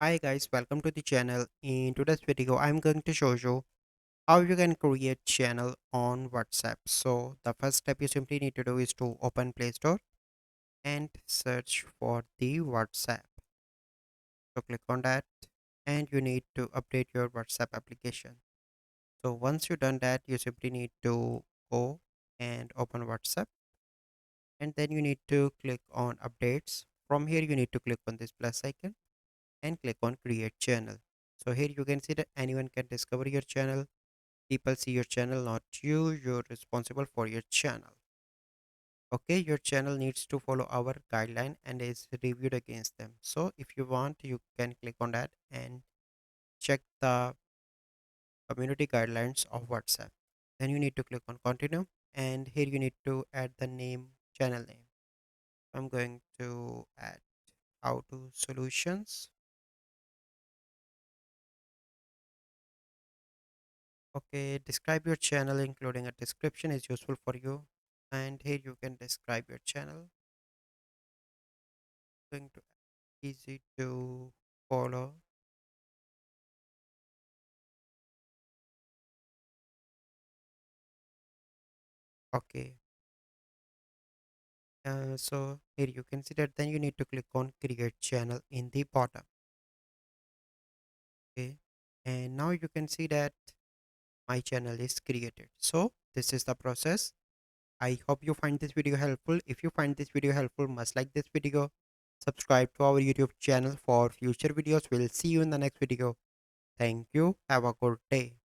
Hi guys, welcome to the channel. In today's video, I'm going to show you how you can create channel on WhatsApp. So the first step you simply need to do is to open Play Store and search for the WhatsApp. So click on that and you need to update your WhatsApp application. So once you've done that, you simply need to go and open WhatsApp and then you need to click on updates. From here, you need to click on this plus icon and click on create channel. So here you can see that anyone can discover your channel. People see your channel, not you. You're responsible for your channel. Okay, your channel needs to follow our guideline and is reviewed against them. So if you want, you can click on that and check the community guidelines of WhatsApp. Then you need to click on continue and here you need to add the name, channel name. I'm going to add how to solutions. Okay, describe your channel including a description is useful for you. And here you can describe your channel. Going to easy to follow. Okay. So here you can see that then you need to click on create channel in the bottom. Okay. And now you can see that my channel is created. So this is the process. I hope you find this video helpful. If you find this video helpful, must like this video. Subscribe to our YouTube channel for future videos. We'll see you in the next video. Thank you. Have a good day.